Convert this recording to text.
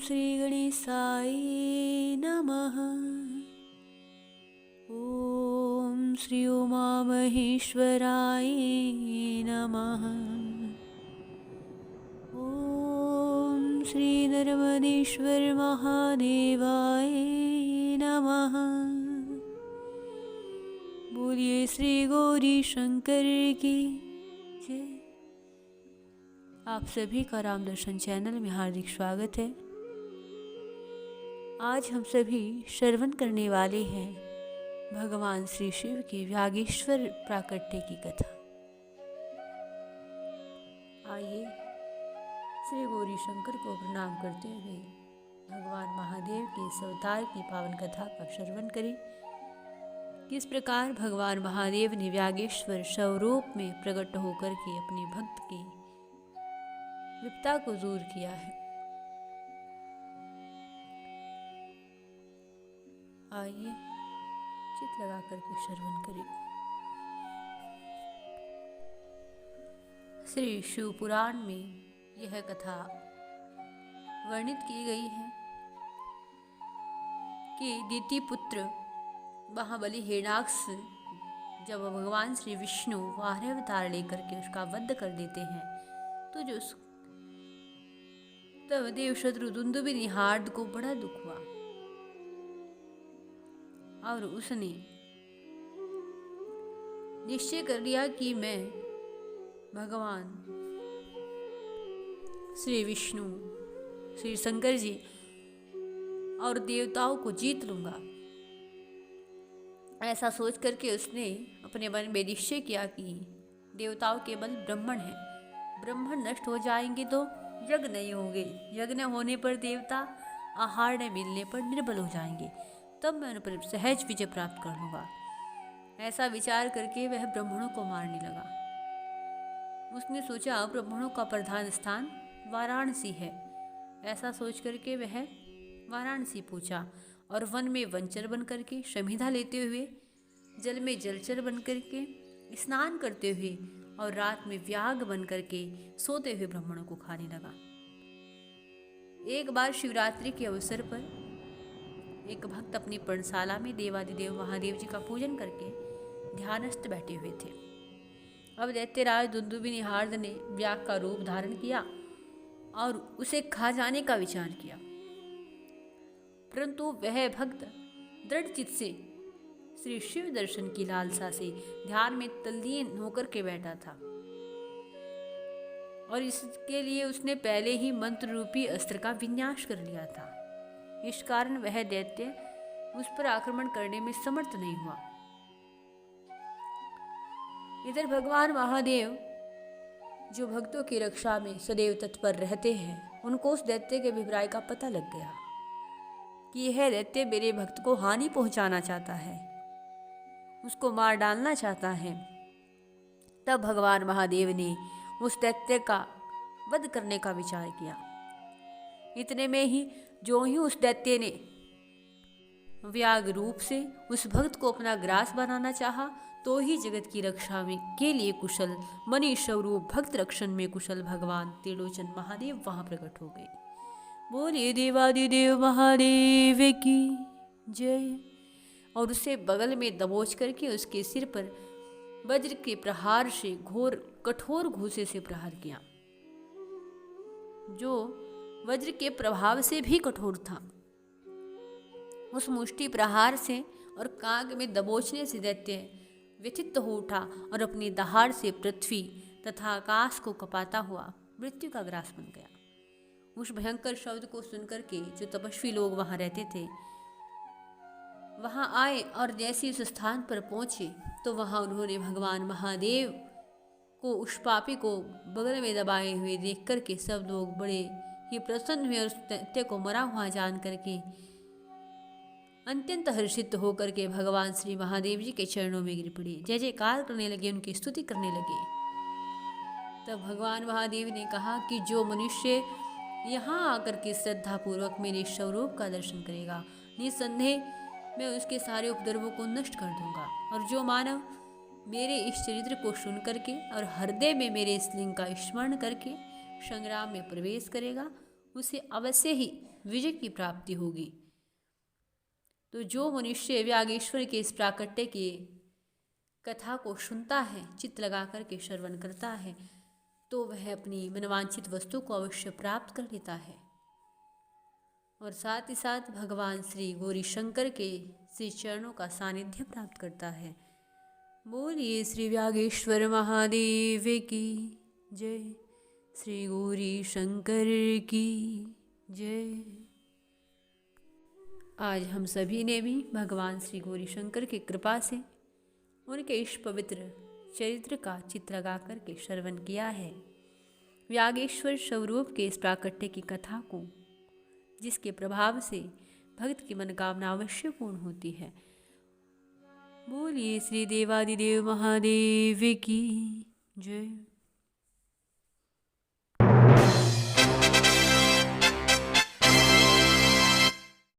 श्री गणेशाय नमः। ॐ श्री उमामहेश्वराय नमः। ॐ श्री नर्मदेश्वर महादेवाय नमः। बोलिए श्री गौरी शंकर की जय। आप सभी का राम दर्शन चैनल में हार्दिक स्वागत है। आज हम सभी श्रवण करने वाले हैं भगवान श्री शिव के व्यागेश्वर प्राकट्य की कथा। आइए श्री गौरी शंकर को प्रणाम करते हुए भगवान महादेव के इस अवतार की पावन कथा का श्रवण करें। किस प्रकार भगवान महादेव ने व्यागेश्वर स्वरूप में प्रकट होकर के अपने भक्त की विपदा को दूर किया है। आइए चित लगा करके श्रवण करें। श्री शिव पुराण में यह कथा वर्णित की गई है कि दिति पुत्र महाबली हिरण्याक्ष जब भगवान श्री विष्णु वाहन अवतार लेकर के उसका वध कर देते हैं तो तब देवशत्रु दुंदुभि निहार्द को बड़ा दुख हुआ और उसने निश्चय कर लिया कि मैं भगवान श्री विष्णु श्री शंकर जी और देवताओं को जीत लूंगा। ऐसा सोच करके उसने अपने मन में निश्चय किया कि देवताओं केवल ब्राह्मण हैं, ब्राह्मण नष्ट हो जाएंगे तो यज्ञ नहीं होंगे, यज्ञ न होने पर देवता आहार न मिलने पर निर्बल हो जाएंगे, तब मैं उन पर सहज विजय प्राप्त कर लूँगा। ऐसा विचार करके वह ब्राह्मणों को मारने लगा। उसने सोचा ब्राह्मणों का प्रधान स्थान वाराणसी है। ऐसा सोच करके वह वाराणसी पहुँचा और वन में वनचर बन करके शमिधा लेते हुए, जल में जलचर बन करके स्नान करते हुए और रात में व्याघ्र बन करके सोते हुए ब्राह्मणों को खाने लगा। एक बार शिवरात्रि के अवसर पर एक भक्त अपनी पर्णशाला में देवादिदेव महादेव जी का पूजन करके ध्यानस्थ बैठे हुए थे। अब दैत्यराज दुंदुभि निहार्द ने व्याघ्र का रूप धारण किया और उसे खा जाने का विचार किया, परंतु वह भक्त दृढ़ चित्त से श्री शिव दर्शन की लालसा से ध्यान में तल्लीन होकर के बैठा था और इसके लिए उसने पहले ही मंत्र रूपी अस्त्र का विन्यास कर लिया था। इस कारण वह दैत्य उस पर आक्रमण करने में समर्थ नहीं हुआ। इधर भगवान महादेव जो भक्तों की रक्षा में सदैव तत्पर रहते हैं, उनको उस दैत्य के अभिप्राय का पता लग गया कि यह दैत्य मेरे भक्त को हानि पहुंचाना चाहता है, उसको मार डालना चाहता है। तब भगवान महादेव ने उस दैत्य का वध करने का विचार किया। इतने में ही जो ही उस दैत्य ने व्याघ्र रूप से उस भक्त को अपना ग्रास बनाना चाहा, तो ही जगत की रक्षा में के लिए कुशल मनीष स्वरूप भक्त रक्षण में कुशल भगवान त्रिलोचन महादेव वहां प्रकट हो गए। बोलिए देवादिदेव महादेव की जय। और उसे बगल में दबोच करके उसके सिर पर वज्र के प्रहार से घोर कठोर घूसे से प्रहार किया, जो वज्र के प्रभाव से भी कठोर था। उस मुष्टि प्रहार से और कांग में दबोचने से दैत्य व्यथित हो उठा और अपनी दहाड़ से पृथ्वी तथा आकाश को कपाता हुआ मृत्यु का ग्रास बन गया। उस भयंकर शब्द को सुनकर के जो तपस्वी लोग वहां रहते थे वहां आए और जैसे उस स्थान पर पहुंचे तो वहां उन्होंने भगवान महादेव को, उस पापी को बगल में दबाए हुए देख करके सब लोग बड़े ही प्रसन्न हुए और उस दैत्य को मरा हुआ जान करके अत्यंत हर्षित होकर के भगवान श्री महादेव जी के चरणों में गिर पड़े, जय जयकार करने लगे, उनकी स्तुति करने लगे। तब भगवान महादेव ने कहा कि जो मनुष्य यहाँ आकर के श्रद्धापूर्वक मेरे स्वरूप का दर्शन करेगा, निसंदेह मैं उसके सारे उपद्रवों को नष्ट कर दूंगा। और जो मानव मेरे इस चरित्र को सुन करके और हृदय में मेरे इस लिंग का स्मरण करके संग्राम में प्रवेश करेगा, उसे अवश्य ही विजय की प्राप्ति होगी। तो जो मनुष्य व्यागेश्वर के इस प्राकट्य की कथा को सुनता है, चित्त लगा कर के श्रवण करता है, तो वह अपनी मनवांछित वस्तु को अवश्य प्राप्त कर लेता है और साथ ही साथ भगवान श्री गौरी शंकर के श्री चरणों का सानिध्य प्राप्त करता है। बोलिए श्री व्यागेश्वर महादेव की जय, श्री गौरी शंकर की जय। आज हम सभी ने भी भगवान श्री गौरी शंकर की कृपा से उनके इस पवित्र चरित्र का चित्र लगा कर के श्रवण किया है। व्यागेश्वर स्वरूप के इस प्राकट्य की कथा को, जिसके प्रभाव से भक्त की मनोकामना अवश्य पूर्ण होती है। बोलिए श्री देवादिदेव महादेव की जय।